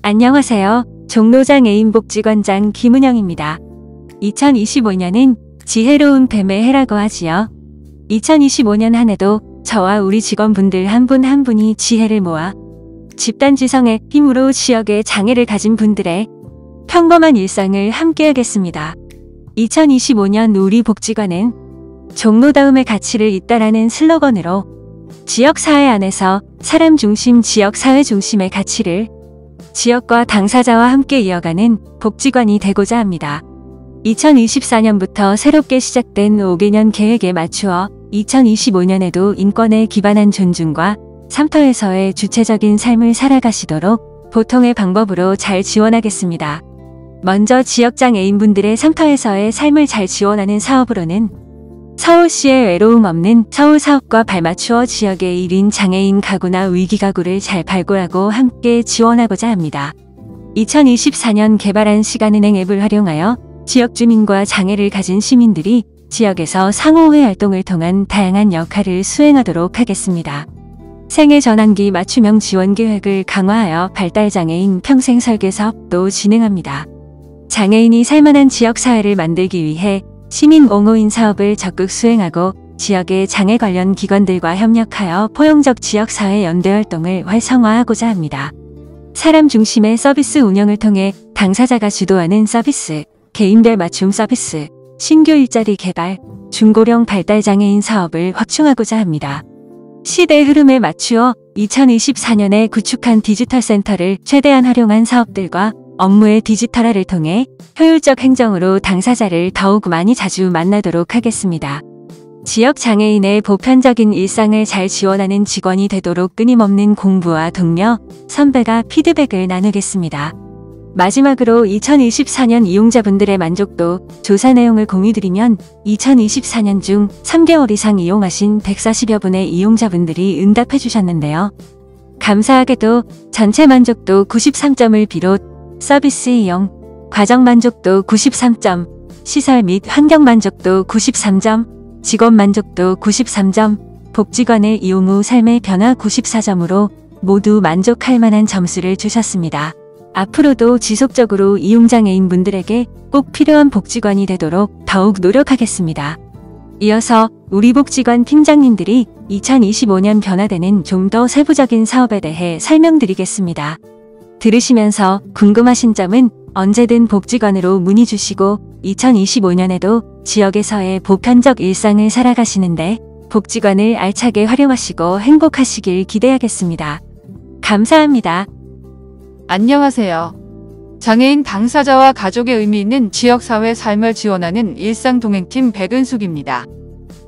안녕하세요. 종로장 애인복지관장 김은영입니다. 2025년은 지혜로운 뱀의 해라고 하지요. 2025년 한 해도 저와 우리 직원분들 한 분 한 분이 지혜를 모아 집단지성의 힘으로 지역의 장애를 가진 분들의 평범한 일상을 함께하겠습니다. 2025년 우리 복지관은 종로다움의 가치를 잇따라는 슬로건으로 지역사회 안에서 사람 중심 지역사회 중심의 가치를 지역과 당사자와 함께 이어가는 복지관이 되고자 합니다. 2024년부터 새롭게 시작된 5개년 계획에 맞추어 2025년에도 인권에 기반한 존중과 삶터에서의 주체적인 삶을 살아가시도록 보통의 방법으로 잘 지원하겠습니다. 먼저 지역장 애인분들의 삶터에서의 삶을 잘 지원하는 사업으로는 서울시의 외로움 없는 서울 사업과 발맞추어 지역의 1인 장애인 가구나 위기 가구를 잘 발굴하고 함께 지원하고자 합니다. 2024년 개발한 시간은행 앱을 활용하여 지역 주민과 장애를 가진 시민들이 지역에서 상호회 활동을 통한 다양한 역할을 수행하도록 하겠습니다. 생애 전환기 맞춤형 지원 계획을 강화하여 발달장애인 평생 설계 사업도 진행합니다. 장애인이 살만한 지역사회를 만들기 위해 시민 옹호인 사업을 적극 수행하고 지역의 장애 관련 기관들과 협력하여 포용적 지역사회 연대 활동을 활성화하고자 합니다. 사람 중심의 서비스 운영을 통해 당사자가 주도하는 서비스, 개인별 맞춤 서비스, 신규 일자리 개발, 중고령 발달장애인 사업을 확충하고자 합니다. 시대 흐름에 맞추어 2024년에 구축한 디지털 센터를 최대한 활용한 사업들과 업무의 디지털화를 통해 효율적 행정으로 당사자를 더욱 많이 자주 만나도록 하겠습니다. 지역 장애인의 보편적인 일상을 잘 지원하는 직원이 되도록 끊임없는 공부와 동료, 선배가 피드백을 나누겠습니다. 마지막으로 2024년 이용자분들의 만족도 조사 내용을 공유드리면 2024년 중 3개월 이상 이용하신 140여 분의 이용자분들이 응답해 주셨는데요. 감사하게도 전체 만족도 93점을 비롯 서비스 이용, 과정 만족도 93점, 시설 및 환경 만족도 93점, 직원 만족도 93점, 복지관의 이용 후 삶의 변화 94점으로 모두 만족할 만한 점수를 주셨습니다. 앞으로도 지속적으로 이용장애인분들에게 꼭 필요한 복지관이 되도록 더욱 노력하겠습니다. 이어서 우리 복지관 팀장님들이 2025년 변화되는 좀 더 세부적인 사업에 대해 설명드리겠습니다. 들으시면서 궁금하신 점은 언제든 복지관으로 문의 주시고 2025년에도 지역에서의 보편적 일상을 살아가시는데 복지관을 알차게 활용하시고 행복하시길 기대하겠습니다. 감사합니다. 안녕하세요. 장애인 당사자와 가족의 의미 있는 지역사회 삶을 지원하는 일상동행팀 백은숙입니다.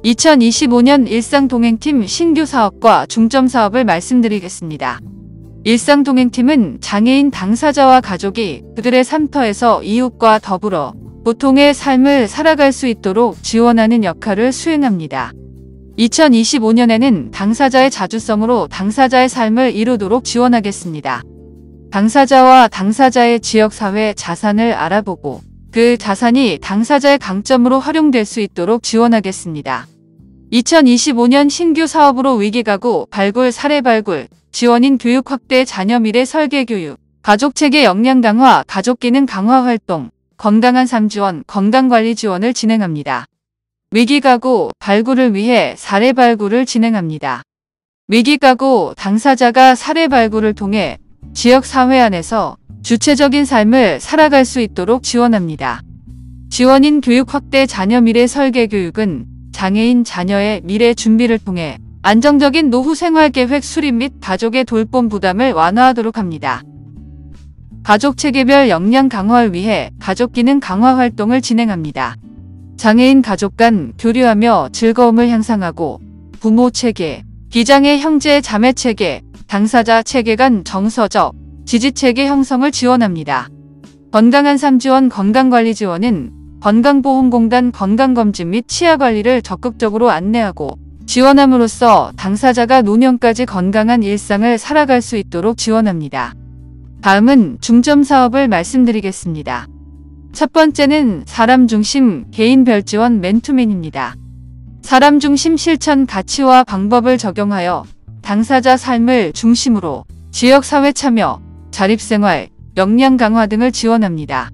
2025년 일상동행팀 신규 사업과 중점 사업을 말씀드리겠습니다. 일상동행팀은 장애인 당사자와 가족이 그들의 삶터에서 이웃과 더불어 보통의 삶을 살아갈 수 있도록 지원하는 역할을 수행합니다. 2025년에는 당사자의 자주성으로 당사자의 삶을 이루도록 지원하겠습니다. 당사자와 당사자의 지역사회 자산을 알아보고 그 자산이 당사자의 강점으로 활용될 수 있도록 지원하겠습니다. 2025년 신규 사업으로 위기가구 발굴 사례 발굴, 지원인 교육 확대 자녀 미래 설계 교육, 가족체계 역량 강화, 가족기능 강화 활동, 건강한 삶 지원, 건강관리 지원을 진행합니다. 위기가구 발굴을 위해 사례 발굴을 진행합니다. 위기가구 당사자가 사례 발굴을 통해 지역사회 안에서 주체적인 삶을 살아갈 수 있도록 지원합니다. 지원인 교육 확대 자녀 미래 설계 교육은 장애인 자녀의 미래 준비를 통해 안정적인 노후 생활 계획 수립 및 가족의 돌봄 부담을 완화하도록 합니다. 가족 체계별 역량 강화를 위해 가족 기능 강화 활동을 진행합니다. 장애인 가족 간 교류하며 즐거움을 향상하고 부모 체계, 비장애 형제 자매 체계, 당사자 체계 간 정서적 지지 체계 형성을 지원합니다. 건강한 삶 지원 건강관리 지원은 건강보험공단 건강검진 및 치아관리를 적극적으로 안내하고 지원함으로써 당사자가 노년까지 건강한 일상을 살아갈 수 있도록 지원합니다. 다음은 중점 사업을 말씀드리겠습니다. 첫 번째는 사람 중심 개인별 지원 맨투맨입니다. 사람 중심 실천 가치와 방법을 적용하여 당사자 삶을 중심으로 지역사회 참여, 자립생활, 역량 강화 등을 지원합니다.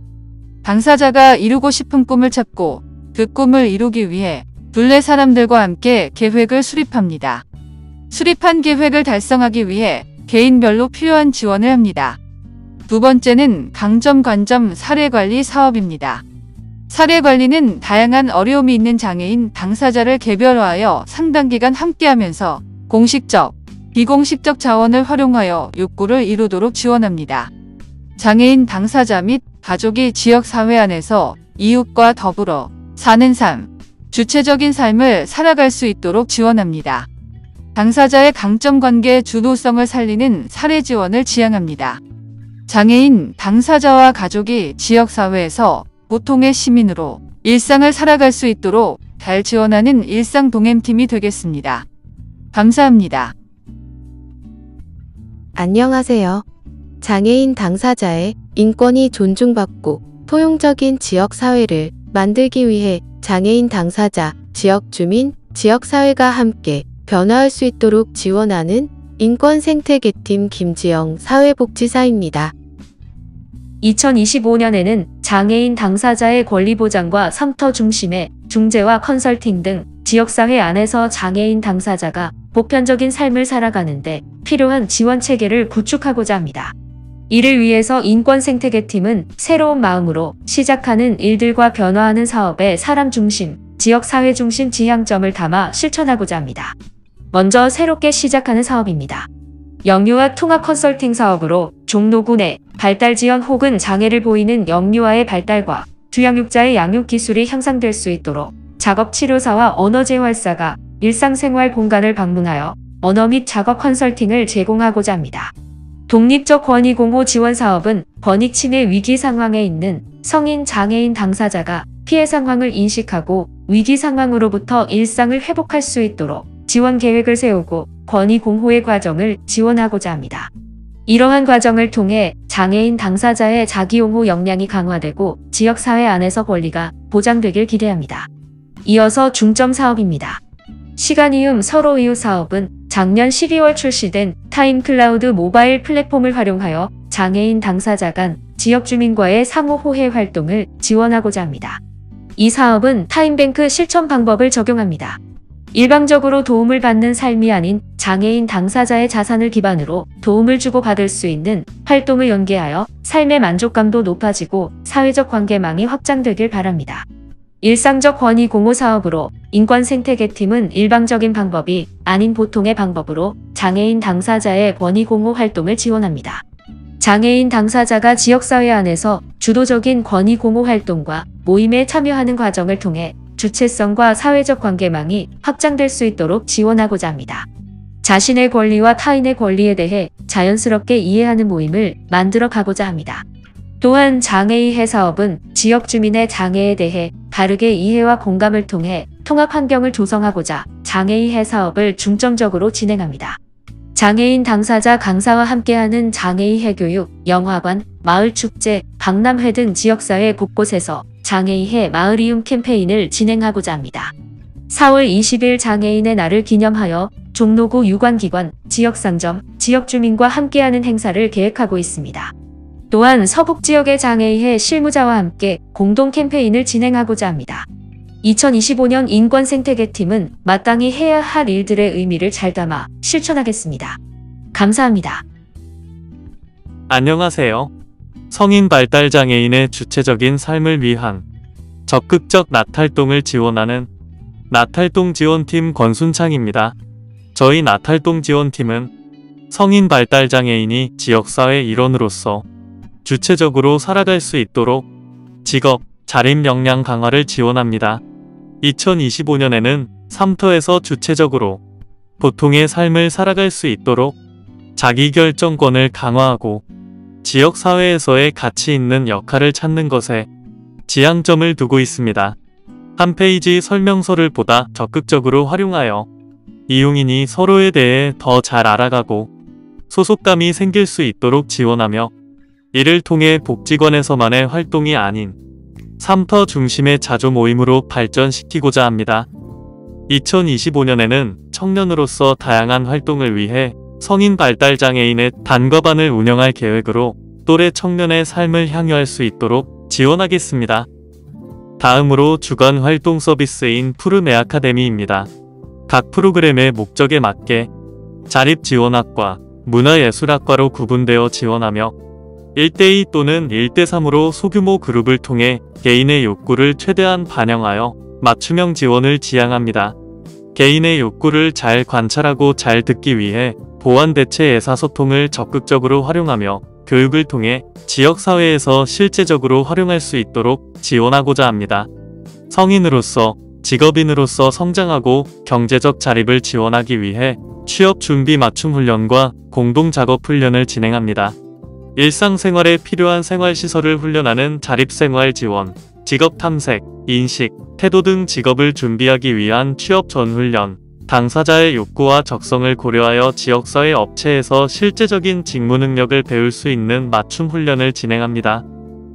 당사자가 이루고 싶은 꿈을 찾고 그 꿈을 이루기 위해 둘레 사람들과 함께 계획을 수립합니다. 수립한 계획을 달성하기 위해 개인별로 필요한 지원을 합니다. 두 번째는 강점 관점 사례관리 사업입니다. 사례관리는 다양한 어려움이 있는 장애인 당사자를 개별화하여 상당기간 함께하면서 공식적, 비공식적 자원을 활용하여 욕구를 이루도록 지원합니다. 장애인 당사자 및 가족이 지역사회 안에서 이웃과 더불어 사는 삶, 주체적인 삶을 살아갈 수 있도록 지원합니다. 당사자의 강점관계의 주도성을 살리는 사례 지원을 지향합니다. 장애인 당사자와 가족이 지역사회에서 보통의 시민으로 일상을 살아갈 수 있도록 잘 지원하는 일상동행팀이 되겠습니다. 감사합니다. 안녕하세요. 장애인 당사자의 인권이 존중받고 포용적인 지역사회를 만들기 위해 장애인 당사자, 지역주민, 지역사회가 함께 변화할 수 있도록 지원하는 인권생태계팀 김지영 사회복지사입니다. 2025년에는 장애인 당사자의 권리 보장과 섬터 중심의 중재와 컨설팅 등 지역사회 안에서 장애인 당사자가 보편적인 삶을 살아가는데 필요한 지원 체계를 구축하고자 합니다. 이를 위해서 인권생태계팀은 새로운 마음으로 시작하는 일들과 변화하는 사업에 사람 중심, 지역사회 중심 지향점을 담아 실천하고자 합니다. 먼저 새롭게 시작하는 사업입니다. 영유아 통합 컨설팅 사업으로 종로구 내 발달 지연 혹은 장애를 보이는 영유아의 발달과 주양육자의 양육 기술이 향상될 수 있도록 작업치료사와 언어재활사가 일상생활 공간을 방문하여 언어 및 작업 컨설팅을 제공하고자 합니다. 독립적 권익공호 지원 사업은 권익 침해 위기 상황에 있는 성인 장애인 당사자가 피해 상황을 인식하고 위기 상황으로부터 일상을 회복할 수 있도록 지원 계획을 세우고 권익 공호의 과정을 지원하고자 합니다. 이러한 과정을 통해 장애인 당사자의 자기용호 역량이 강화되고 지역사회 안에서 권리가 보장되길 기대합니다. 이어서 중점 사업입니다. 시간이음 서로이웃 사업은 작년 12월 출시된 타임클라우드 모바일 플랫폼을 활용하여 장애인 당사자 간 지역 주민과의 상호 호혜 활동을 지원하고자 합니다. 이 사업은 타임뱅크 실천 방법을 적용합니다. 일방적으로 도움을 받는 삶이 아닌 장애인 당사자의 자산을 기반으로 도움을 주고받을 수 있는 활동을 연계하여 삶의 만족감도 높아지고 사회적 관계망이 확장되길 바랍니다. 일상적 권익 공호 사업으로 인권생태계팀은 일방적인 방법이 아닌 보통의 방법으로 장애인 당사자의 권익 공호 활동을 지원합니다. 장애인 당사자가 지역사회 안에서 주도적인 권익 공호 활동과 모임에 참여하는 과정을 통해 주체성과 사회적 관계망이 확장될 수 있도록 지원하고자 합니다. 자신의 권리와 타인의 권리에 대해 자연스럽게 이해하는 모임을 만들어 가고자 합니다. 또한 장애이해 사업은 지역 주민의 장애에 대해 바르게 이해와 공감을 통해 통합 환경을 조성하고자 장애이해 사업을 중점적으로 진행합니다. 장애인 당사자 강사와 함께하는 장애이해 교육, 영화관, 마을축제, 박람회 등 지역사회 곳곳에서 장애이해 마을이움 캠페인을 진행하고자 합니다. 4월 20일 장애인의 날을 기념하여 종로구 유관기관, 지역상점, 지역주민과 함께하는 행사를 계획하고 있습니다. 또한 서북지역의 장애이해 실무자와 함께 공동 캠페인을 진행하고자 합니다. 2025년 인권생태계팀은 마땅히 해야 할 일들의 의미를 잘 담아 실천하겠습니다. 감사합니다. 안녕하세요. 성인 발달 장애인의 주체적인 삶을 위한 적극적 나탈동을 지원하는 나탈동 지원팀 권순창입니다. 저희 나탈동 지원팀은 성인 발달 장애인이 지역사회 일원으로서 주체적으로 살아갈 수 있도록 직업, 자립 역량 강화를 지원합니다. 2025년에는 삼터에서 주체적으로 보통의 삶을 살아갈 수 있도록 자기결정권을 강화하고 지역사회에서의 가치 있는 역할을 찾는 것에 지향점을 두고 있습니다. 한 페이지 설명서를 보다 적극적으로 활용하여 이용인이 서로에 대해 더 잘 알아가고 소속감이 생길 수 있도록 지원하며 이를 통해 복지관에서만의 활동이 아닌 삼터 중심의 자조 모임으로 발전시키고자 합니다. 2025년에는 청년으로서 다양한 활동을 위해 성인 발달 장애인의 단과반을 운영할 계획으로 또래 청년의 삶을 향유할 수 있도록 지원하겠습니다. 다음으로 주간 활동 서비스인 푸르메 아카데미입니다. 각 프로그램의 목적에 맞게 자립지원학과, 문화예술학과로 구분되어 지원하며 1대2 또는 1대3으로 소규모 그룹을 통해 개인의 욕구를 최대한 반영하여 맞춤형 지원을 지향합니다. 개인의 욕구를 잘 관찰하고 잘 듣기 위해 보완 대체 의사소통을 적극적으로 활용하며 교육을 통해 지역사회에서 실제적으로 활용할 수 있도록 지원하고자 합니다. 성인으로서, 직업인으로서 성장하고 경제적 자립을 지원하기 위해 취업 준비 맞춤 훈련과 공동 작업 훈련을 진행합니다. 일상생활에 필요한 생활시설을 훈련하는 자립생활 지원, 직업 탐색, 인식, 태도 등 직업을 준비하기 위한 취업 전 훈련, 당사자의 욕구와 적성을 고려하여 지역사회 업체에서 실제적인 직무 능력을 배울 수 있는 맞춤 훈련을 진행합니다.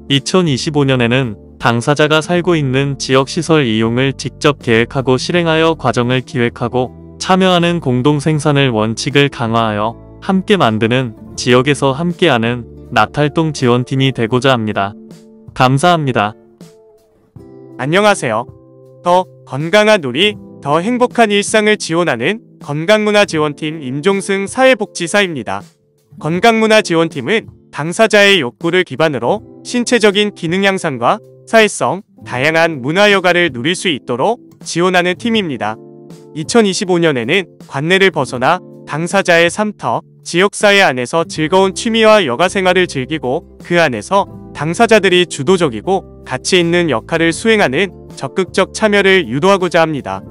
2025년에는 당사자가 살고 있는 지역시설 이용을 직접 계획하고 실행하여 과정을 기획하고 참여하는 공동생산을 원칙을 강화하여 함께 만드는 지역에서 함께하는 나탈동 지원팀이 되고자 합니다. 감사합니다. 안녕하세요. 더 건강한 우리, 더 행복한 일상을 지원하는 건강문화지원팀 임종승 사회복지사입니다. 건강문화지원팀은 당사자의 욕구를 기반으로 신체적인 기능 향상과 사회성, 다양한 문화 여가를 누릴 수 있도록 지원하는 팀입니다. 2025년에는 관내를 벗어나 당사자의 삶터, 지역사회 안에서 즐거운 취미와 여가생활을 즐기고 그 안에서 당사자들이 주도적이고 가치 있는 역할을 수행하는 적극적 참여를 유도하고자 합니다.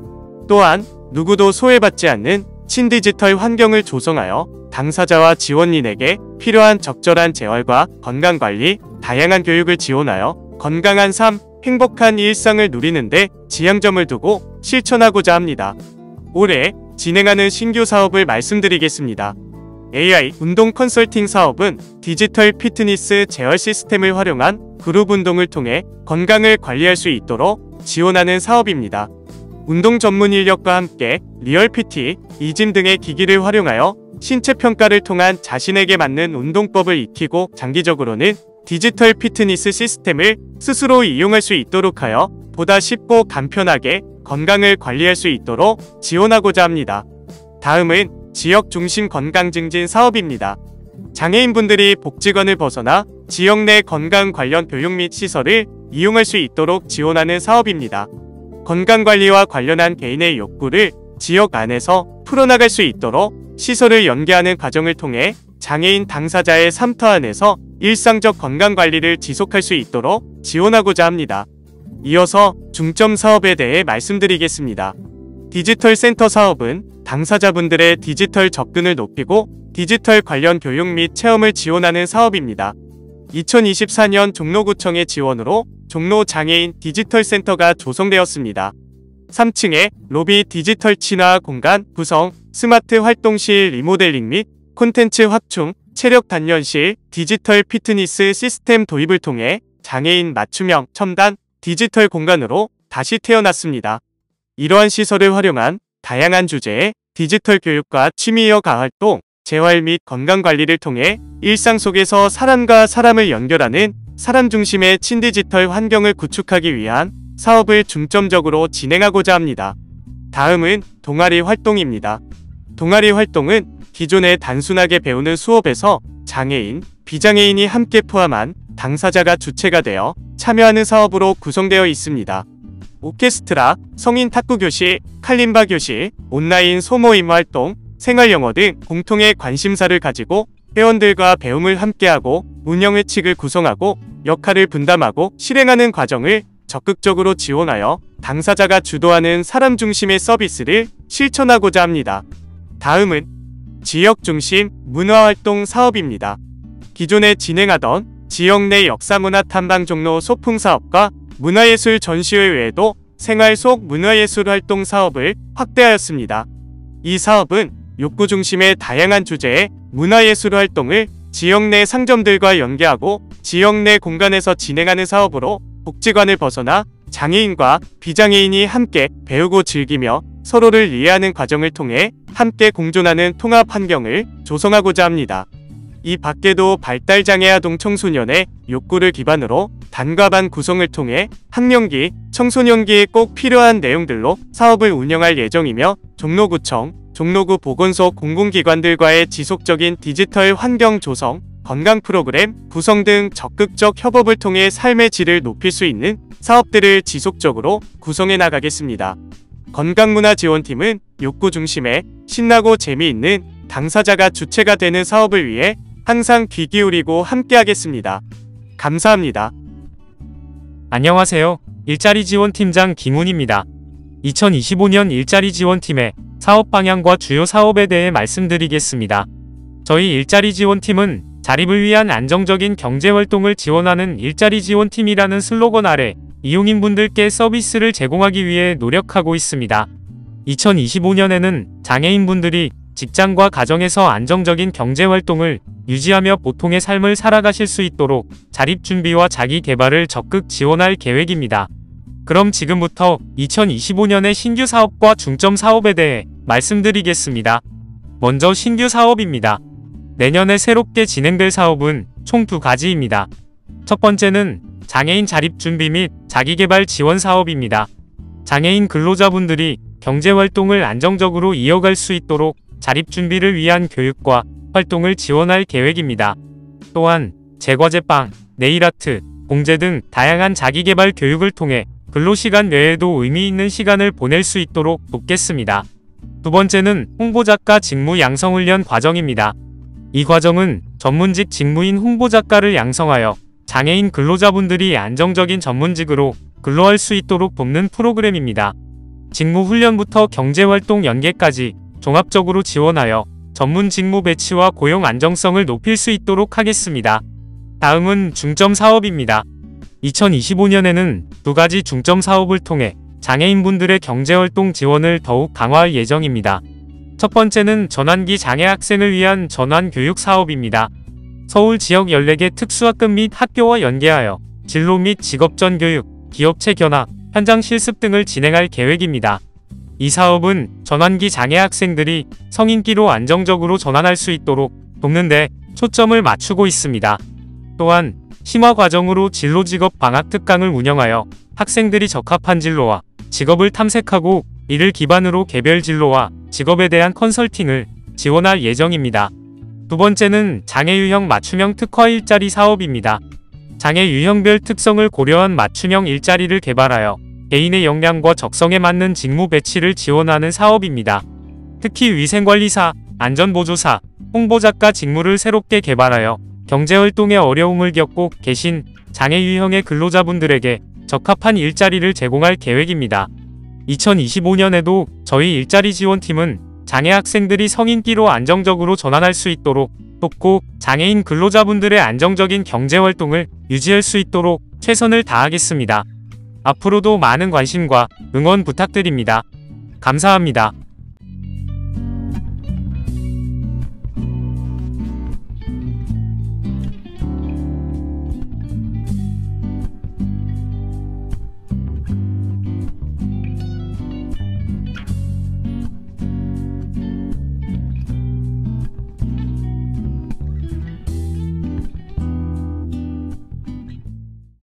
또한 누구도 소외받지 않는 친디지털 환경을 조성하여 당사자와 지원인에게 필요한 적절한 재활과 건강관리, 다양한 교육을 지원하여 건강한 삶, 행복한 일상을 누리는데 지향점을 두고 실천하고자 합니다. 올해 진행하는 신규 사업을 말씀드리겠습니다. AI 운동 컨설팅 사업은 디지털 피트니스 재활 시스템을 활용한 그룹 운동을 통해 건강을 관리할 수 있도록 지원하는 사업입니다. 운동 전문 인력과 함께 리얼 PT, 이짐 등의 기기를 활용하여 신체 평가를 통한 자신에게 맞는 운동법을 익히고 장기적으로는 디지털 피트니스 시스템을 스스로 이용할 수 있도록 하여 보다 쉽고 간편하게 건강을 관리할 수 있도록 지원하고자 합니다. 다음은 지역 중심 건강 증진 사업입니다. 장애인분들이 복지관을 벗어나 지역 내 건강 관련 교육 및 시설을 이용할 수 있도록 지원하는 사업입니다. 건강관리와 관련한 개인의 욕구를 지역 안에서 풀어나갈 수 있도록 시설을 연계하는 과정을 통해 장애인 당사자의 삶터 안에서 일상적 건강관리를 지속할 수 있도록 지원하고자 합니다. 이어서 중점 사업에 대해 말씀드리겠습니다. 디지털 센터 사업은 당사자분들의 디지털 접근을 높이고 디지털 관련 교육 및 체험을 지원하는 사업입니다. 2024년 종로구청의 지원으로 종로 장애인 디지털 센터가 조성되었습니다. 3층에 로비 디지털 친화 공간 구성, 스마트 활동실 리모델링 및 콘텐츠 확충, 체력 단련실, 디지털 피트니스 시스템 도입을 통해 장애인 맞춤형 첨단 디지털 공간으로 다시 태어났습니다. 이러한 시설을 활용한 다양한 주제의 디지털 교육과 취미 여가 활동, 재활 및 건강관리를 통해 일상 속에서 사람과 사람을 연결하는 사람 중심의 친디지털 환경을 구축하기 위한 사업을 중점적으로 진행하고자 합니다. 다음은 동아리 활동입니다. 동아리 활동은 기존에 단순하게 배우는 수업에서 장애인, 비장애인이 함께 포함한 당사자가 주체가 되어 참여하는 사업으로 구성되어 있습니다. 오케스트라, 성인 탁구 교실, 칼림바 교실, 온라인 소모임 활동, 생활영어 등 공통의 관심사를 가지고 회원들과 배움을 함께하고 운영회칙을 구성하고 역할을 분담하고 실행하는 과정을 적극적으로 지원하여 당사자가 주도하는 사람 중심의 서비스를 실천하고자 합니다. 다음은 지역중심 문화활동 사업입니다. 기존에 진행하던 지역 내 역사문화 탐방 종로 소풍 사업과 문화예술 전시회 외에도 생활 속 문화예술 활동 사업을 확대하였습니다. 이 사업은 욕구 중심의 다양한 주제의 문화예술 활동을 지역 내 상점들과 연계하고 지역 내 공간에서 진행하는 사업으로 복지관을 벗어나 장애인과 비장애인이 함께 배우고 즐기며 서로를 이해하는 과정을 통해 함께 공존하는 통합 환경을 조성하고자 합니다. 이 밖에도 발달장애 아동 청소년의 욕구를 기반으로 단과 반 구성을 통해 학령기, 청소년기에 꼭 필요한 내용들로 사업을 운영할 예정이며 종로구청, 종로구 보건소 공공기관들과의 지속적인 디지털 환경 조성, 건강 프로그램 구성 등 적극적 협업을 통해 삶의 질을 높일 수 있는 사업들을 지속적으로 구성해 나가겠습니다. 건강문화지원팀은 욕구 중심의 신나고 재미있는 당사자가 주체가 되는 사업을 위해 항상 귀 기울이고 함께하겠습니다. 감사합니다. 안녕하세요. 일자리 지원팀장 김훈입니다. 2025년 일자리 지원팀의 사업 방향과 주요 사업에 대해 말씀드리겠습니다. 저희 일자리 지원팀은 자립을 위한 안정적인 경제활동을 지원하는 일자리 지원팀이라는 슬로건 아래 이용인분들께 서비스를 제공하기 위해 노력하고 있습니다. 2025년에는 장애인분들이 직장과 가정에서 안정적인 경제활동을 유지하며 보통의 삶을 살아가실 수 있도록 자립 준비와 자기 개발을 적극 지원할 계획입니다. 그럼 지금부터 2025년의 신규 사업과 중점 사업에 대해 말씀드리겠습니다. 먼저 신규 사업입니다. 내년에 새롭게 진행될 사업은 총 2가지입니다. 첫 번째는 장애인 자립 준비 및 자기개발 지원 사업입니다. 장애인 근로자분들이 경제활동을 안정적으로 이어갈 수 있도록 자립 준비를 위한 교육과 활동을 지원할 계획입니다. 또한 제과제빵, 네일아트, 공제 등 다양한 자기개발 교육을 통해 근로시간 외에도 의미 있는 시간을 보낼 수 있도록 돕겠습니다. 두 번째는 홍보작가 직무 양성훈련 과정입니다. 이 과정은 전문직 직무인 홍보작가를 양성하여 장애인 근로자분들이 안정적인 전문직으로 근로할 수 있도록 돕는 프로그램입니다. 직무 훈련부터 경제활동 연계까지 종합적으로 지원하여 전문 직무 배치와 고용 안정성을 높일 수 있도록 하겠습니다. 다음은 중점 사업입니다. 2025년에는 2가지 중점 사업을 통해 장애인분들의 경제활동 지원을 더욱 강화할 예정입니다. 첫 번째는 전환기 장애 학생을 위한 전환교육 사업입니다. 서울 지역 14개 특수학급 및 학교와 연계하여 진로 및 직업전 교육, 기업체 견학, 현장 실습 등을 진행할 계획입니다. 이 사업은 전환기 장애 학생들이 성인기로 안정적으로 전환할 수 있도록 돕는 데 초점을 맞추고 있습니다. 또한 심화 과정으로 진로 직업 방학 특강을 운영하여 학생들이 적합한 진로와 직업을 탐색하고 이를 기반으로 개별 진로와 직업에 대한 컨설팅을 지원할 예정입니다. 두 번째는 장애 유형 맞춤형 특화 일자리 사업입니다. 장애 유형별 특성을 고려한 맞춤형 일자리를 개발하여 개인의 역량과 적성에 맞는 직무 배치를 지원하는 사업입니다. 특히 위생관리사, 안전보조사, 홍보작가 직무를 새롭게 개발하여 경제활동에 어려움을 겪고 계신 장애 유형의 근로자분들에게 적합한 일자리를 제공할 계획입니다. 2025년에도 저희 일자리 지원팀은 장애 학생들이 성인기로 안정적으로 전환할 수 있도록 돕고 장애인 근로자분들의 안정적인 경제활동을 유지할 수 있도록 최선을 다하겠습니다. 앞으로도 많은 관심과 응원 부탁드립니다. 감사합니다.